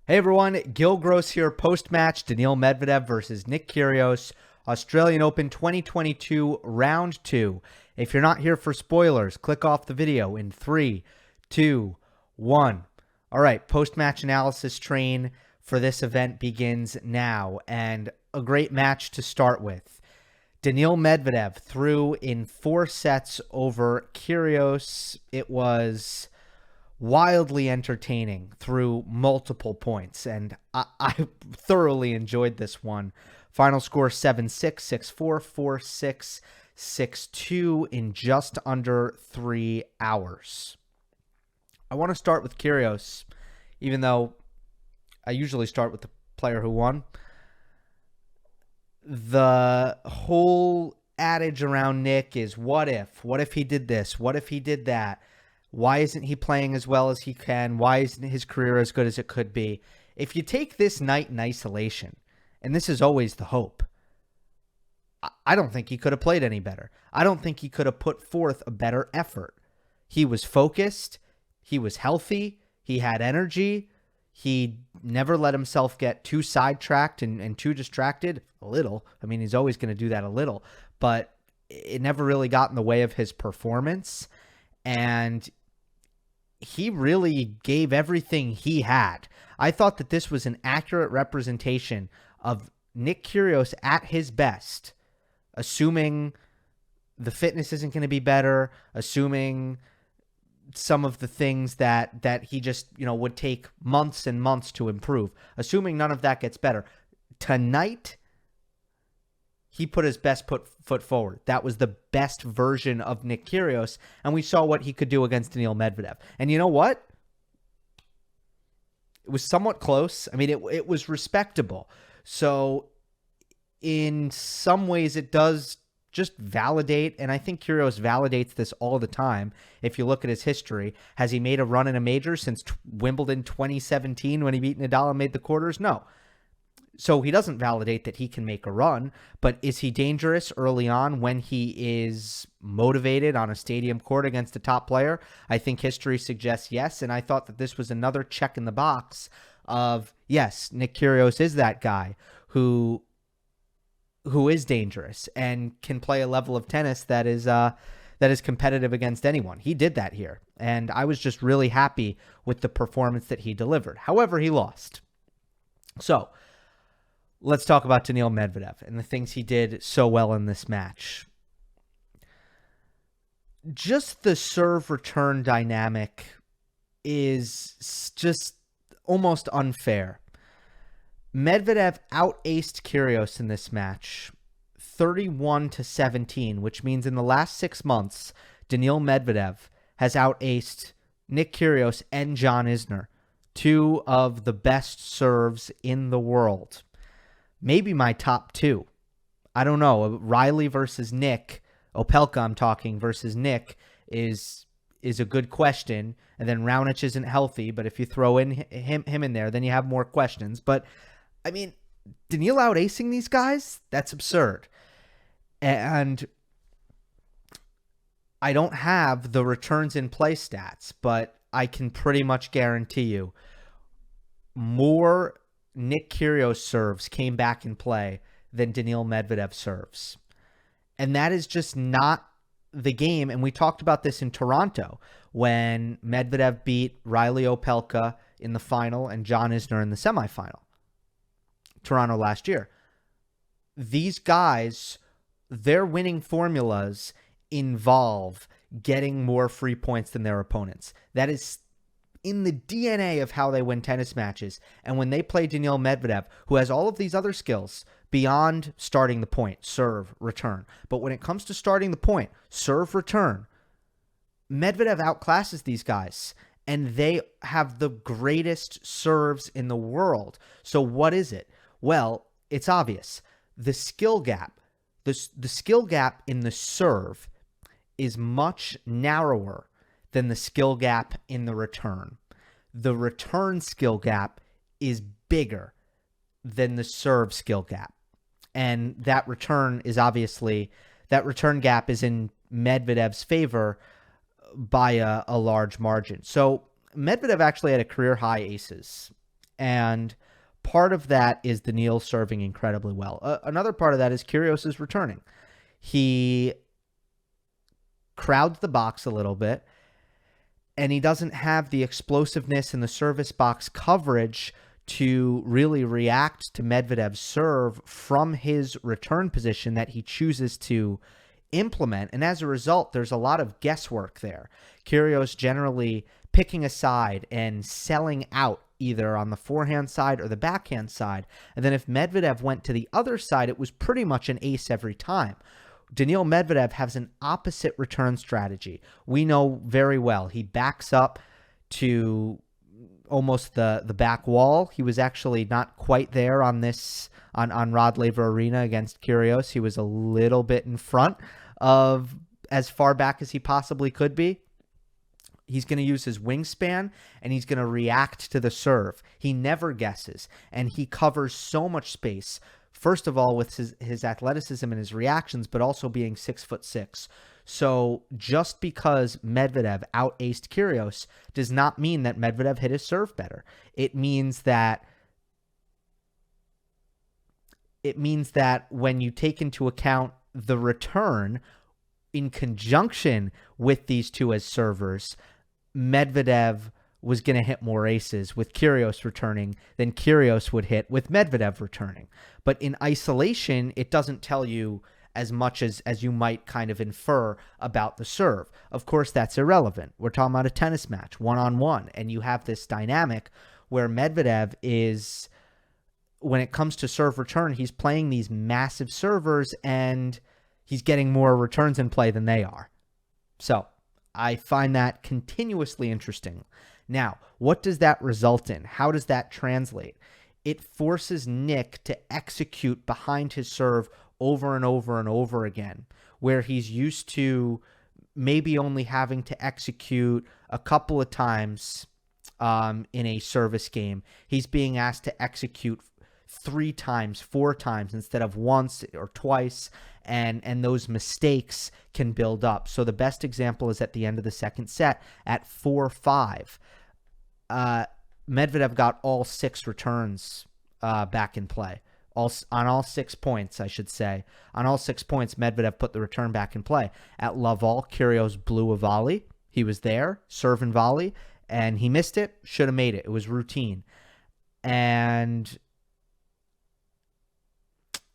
Hey everyone, Gill Gross here, post-match, Daniil Medvedev versus Nick Kyrgios, Australian Open 2022, Round 2. If you're not here for spoilers, click off the video in 3, 2, 1. All right, post-match analysis train for this event begins now, and a great match to start with. Daniil Medvedev threw in 4 sets over Kyrgios. It was wildly entertaining through multiple points, and I thoroughly enjoyed this one. Final score 7-6, 6-4, 4-6, 6-2 in just under 3 hours. I want to start with Kyrgios, even though I usually start with the player who won. The whole adage around Nick is, what if? What if he did this? What if he did that? Why isn't he playing as well as he can? Why isn't his career as good as it could be? If you take this night in isolation, and this is always the hope, I don't think he could have played any better. I don't think he could have put forth a better effort. He was focused. He was healthy. He had energy. He never let himself get too sidetracked and too distracted. A little. I mean, he's always going to do that a little. But it never really got in the way of his performance. And he really gave everything he had. I thought that this was an accurate representation of Nick Kyrgios at his best, assuming the fitness isn't going to be better, assuming some of the things that he just, would take months and months to improve, assuming none of that gets better. Tonight, he put his best foot forward. That was the best version of Nick Kyrgios, and we saw what he could do against Daniil Medvedev. And you know what? It was somewhat close. I mean, it was respectable. So in some ways, it does just validate, and I think Kyrgios validates this all the time. If you look at his history, has he made a run in a major since Wimbledon 2017 when he beat Nadal and made the quarters? No. So he doesn't validate that he can make a run, but is he dangerous early on when he is motivated on a stadium court against a top player? I think history suggests yes, and I thought that this was another check in the box of, yes, Nick Kyrgios is that guy who is dangerous and can play a level of tennis that is competitive against anyone. He did that here, and I was just really happy with the performance that he delivered. However, he lost. So let's talk about Daniil Medvedev and the things he did so well in this match. Just the serve return dynamic is just almost unfair. Medvedev out-aced Kyrgios in this match 31-17, which means in the last 6 months, Daniil Medvedev has out-aced Nick Kyrgios and John Isner, 2 of the best serves in the world. Maybe my top 2. I don't know. Riley versus Nick, Opelka I'm talking, versus Nick is a good question. And then Raonic isn't healthy, but if you throw in him in there, then you have more questions. But, I mean, Daniil out-acing these guys? That's absurd. And I don't have the returns in play stats, but I can pretty much guarantee you more Nick Kyrgios serves came back in play than Daniil Medvedev serves. And that is just not the game. And we talked about this in Toronto when Medvedev beat Riley Opelka in the final and John Isner in the semifinal. Toronto last year. These guys, their winning formulas involve getting more free points than their opponents. That is in the DNA of how they win tennis matches. And when they play Daniil Medvedev, who has all of these other skills beyond starting the point, serve, return. But when it comes to starting the point, serve, return, Medvedev outclasses these guys. And they have the greatest serves in the world. So what is it? Well, it's obvious. The skill gap, the skill gap in the serve is much narrower than the skill gap in the return. The return skill gap is bigger than the serve skill gap. And that return gap is in Medvedev's favor by a large margin. So Medvedev actually had a career high aces And part of that is Daniil serving incredibly well. Another part of that is Kyrgios is returning. He crowds the box a little bit, and he doesn't have the explosiveness in the service box coverage to really react to Medvedev's serve from his return position that he chooses to implement. And as a result, there's a lot of guesswork there. Kyrgios generally picking a side and selling out either on the forehand side or the backhand side. And then if Medvedev went to the other side, it was pretty much an ace every time. Daniil Medvedev has an opposite return strategy. We know very well. He backs up to almost the back wall. He was actually not quite there on Rod Laver Arena against Kyrgios. He was a little bit in front of as far back as he possibly could be. He's going to use his wingspan, and he's going to react to the serve. He never guesses, and he covers so much space. First of all, with his athleticism and his reactions, but also being 6'6". So just because Medvedev out-aced Kyrgios does not mean that Medvedev hit his serve better. It means that when you take into account the return in conjunction with these two as servers, Medvedev was going to hit more aces with Kyrgios returning than Kyrgios would hit with Medvedev returning. But in isolation, it doesn't tell you as much as you might kind of infer about the serve. Of course, that's irrelevant. We're talking about a tennis match, one-on-one, and you have this dynamic where Medvedev is, when it comes to serve return, he's playing these massive servers, and he's getting more returns in play than they are. So I find that continuously interesting. Now, what does that result in? How does that translate? It forces Nick to execute behind his serve over and over and over again, where he's used to maybe only having to execute a couple of times in a service game. He's being asked to execute 3 times, 4 times instead of once or twice, and those mistakes can build up. So the best example is at the end of the second set at 4-5. Medvedev got all 6 returns back in play. On all 6 points, I should say. On all 6 points, Medvedev put the return back in play. At love all, Kyrgios blew a volley. He was there, serve and volley, and he missed it. Should have made it. It was routine. And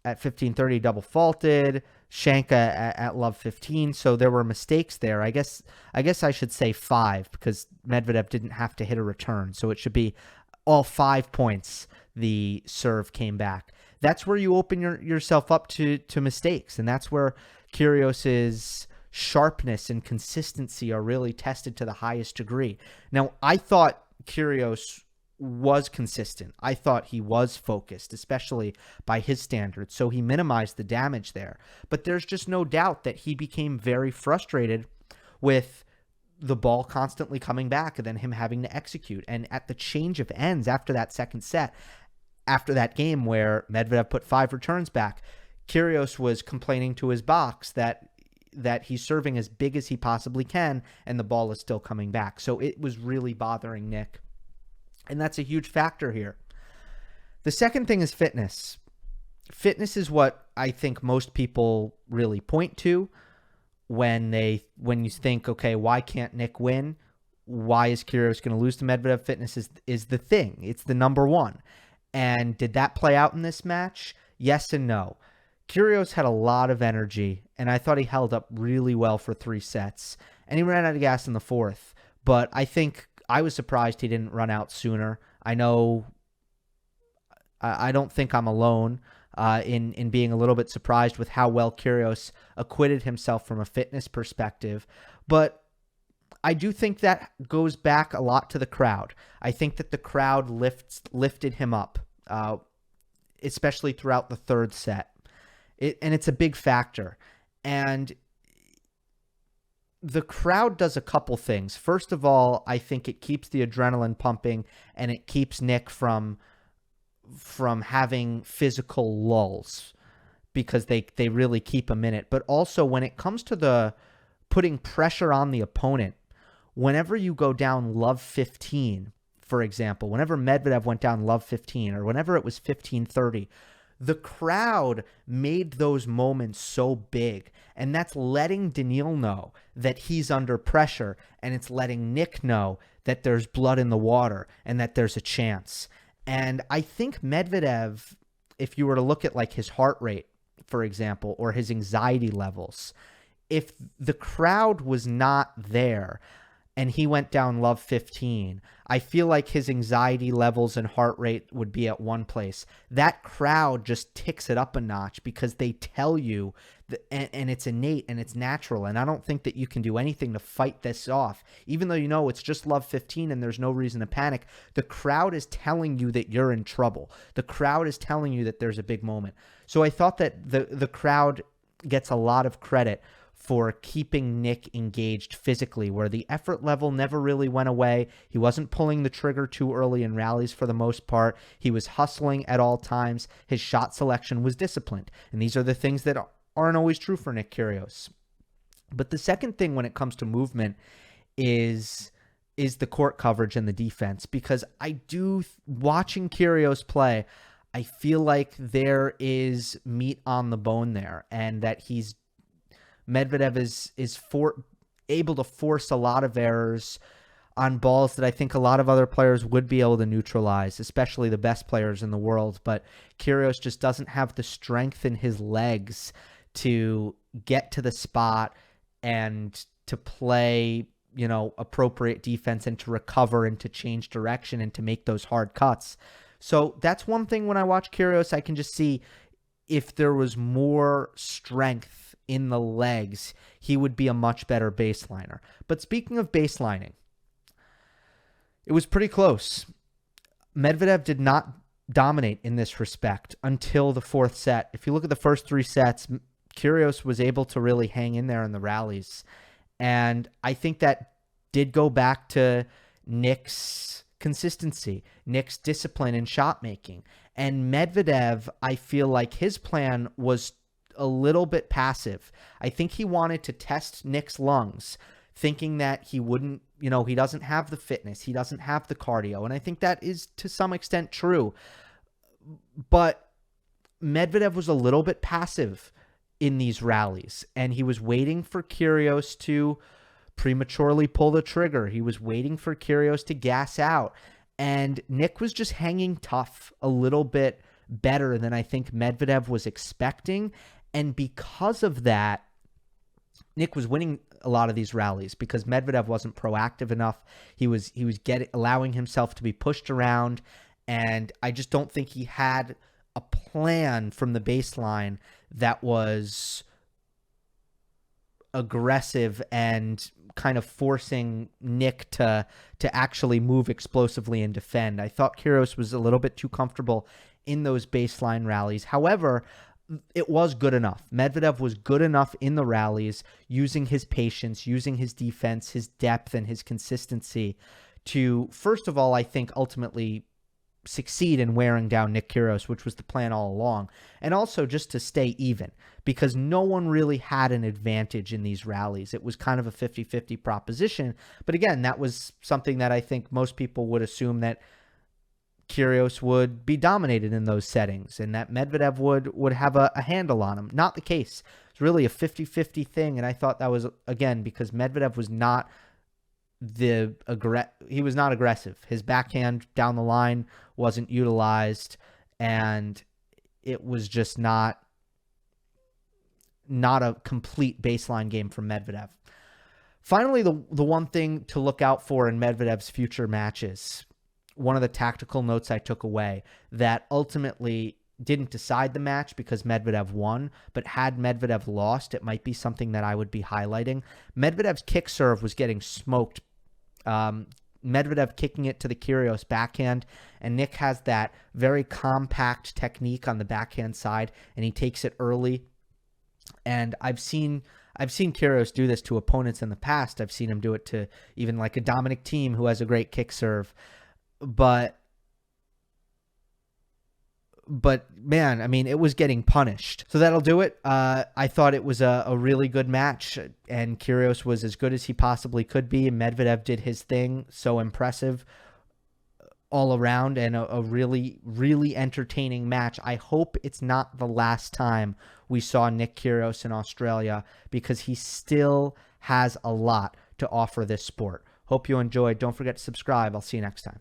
at 15:30, double faulted. Shanka at love 15. So there were mistakes there. I guess I should say 5 because Medvedev didn't have to hit a return. So it should be all 5 points the serve came back. That's where you open yourself up to mistakes. And that's where Kyrgios's sharpness and consistency are really tested to the highest degree. Now, I thought Kyrgios was consistent. I thought he was focused, especially by his standards. So he minimized the damage there. But there's just no doubt that he became very frustrated with the ball constantly coming back and then him having to execute. And at the change of ends after that second set, after that game where Medvedev put 5 returns back, Kyrgios was complaining to his box that he's serving as big as he possibly can and the ball is still coming back. So it was really bothering Nick. And that's a huge factor here. The second thing is fitness. Fitness is what I think most people really point to when you think, okay, why can't Nick win? Why is Kyrgios going to lose to Medvedev? Fitness is the thing. It's the number one. And did that play out in this match? Yes and no. Kyrgios had a lot of energy, and I thought he held up really well for 3 sets. And he ran out of gas in the 4th. But I think I was surprised he didn't run out sooner. I know I don't think I'm alone in being a little bit surprised with how well Kyrgios acquitted himself from a fitness perspective. But I do think that goes back a lot to the crowd. I think that the crowd lifted him up, especially throughout the 3rd set. And it's a big factor. And the crowd does a couple things. First of all, I think it keeps the adrenaline pumping and it keeps Nick from having physical lulls because they really keep him in it. But also when it comes to the putting pressure on the opponent, whenever you go down love 15 for example, whenever Medvedev went down love 15 or whenever it was 15-30, the crowd made those moments so big. And that's letting Daniil know that he's under pressure. And it's letting Nick know that there's blood in the water and that there's a chance. And I think Medvedev, if you were to look at like his heart rate, for example, or his anxiety levels, if the crowd was not there and he went down love 15, I feel like his anxiety levels and heart rate would be at one place. That crowd just ticks it up a notch because they tell you, and it's innate and it's natural. And I don't think that you can do anything to fight this off. Even though you know it's just love 15 and there's no reason to panic, the crowd is telling you that you're in trouble. The crowd is telling you that there's a big moment. So I thought that the crowd gets a lot of credit for keeping Nick engaged physically, where the effort level never really went away. He wasn't pulling the trigger too early in rallies for the most part. He was hustling at all times. His shot selection was disciplined. And these are the things that aren't always true for Nick Kyrgios. But the second thing when it comes to movement is the court coverage and the defense, because watching Kyrgios play, I feel like there is meat on the bone there, and that Medvedev is able to force a lot of errors on balls that I think a lot of other players would be able to neutralize, especially the best players in the world. But Kyrgios just doesn't have the strength in his legs to get to the spot and to play, appropriate defense and to recover and to change direction and to make those hard cuts. So that's one thing when I watch Kyrgios, I can just see if there was more strength in the legs, he would be a much better baseliner. But speaking of baselining, it was pretty close. Medvedev did not dominate in this respect until the fourth set. If you look at the first three sets, Kyrgios was able to really hang in there in the rallies. And I think that did go back to Nick's consistency, Nick's discipline in shot making. And Medvedev, I feel like his plan was a little bit passive. I think he wanted to test Nick's lungs, thinking that he wouldn't, he doesn't have the fitness, he doesn't have the cardio. And I think that is to some extent true. But Medvedev was a little bit passive in these rallies, and he was waiting for Kyrgios to prematurely pull the trigger. He was waiting for Kyrgios to gas out. And Nick was just hanging tough a little bit better than I think Medvedev was expecting. And because of that, Nick was winning a lot of these rallies because Medvedev wasn't proactive enough. He was allowing himself to be pushed around, and I just don't think he had a plan from the baseline that was aggressive and kind of forcing Nick to actually move explosively and defend. I thought Kyrgios was a little bit too comfortable in those baseline rallies. However, it was good enough. Medvedev was good enough in the rallies, using his patience, using his defense, his depth, and his consistency to, first of all, I think ultimately succeed in wearing down Nick Kyrgios, which was the plan all along, and also just to stay even, because no one really had an advantage in these rallies. It was kind of a 50-50 proposition, but again, that was something that I think most people would assume that Kyrgios would be dominated in those settings and that Medvedev would have a handle on him. Not the case. It's really a 50-50 thing, and I thought that was, again, because Medvedev was not he was not aggressive. His backhand down the line wasn't utilized, and it was just not a complete baseline game from Medvedev. Finally, the one thing to look out for in Medvedev's future matches, one of the tactical notes I took away that ultimately didn't decide the match because Medvedev won, but had Medvedev lost, it might be something that I would be highlighting. Medvedev's kick serve was getting smoked. Medvedev kicking it to the Kyrgios backhand, and Nick has that very compact technique on the backhand side, and he takes it early. And I've seen Kyrgios do this to opponents in the past. I've seen him do it to even like a Dominic Thiem who has a great kick serve. But man, I mean, it was getting punished. So that'll do it. I thought it was a really good match, and Kyrgios was as good as he possibly could be. And Medvedev did his thing, so impressive. all around and a really, really entertaining match. I hope it's not the last time we saw Nick Kyrgios in Australia, because he still has a lot to offer this sport. Hope you enjoyed. Don't forget to subscribe. I'll see you next time.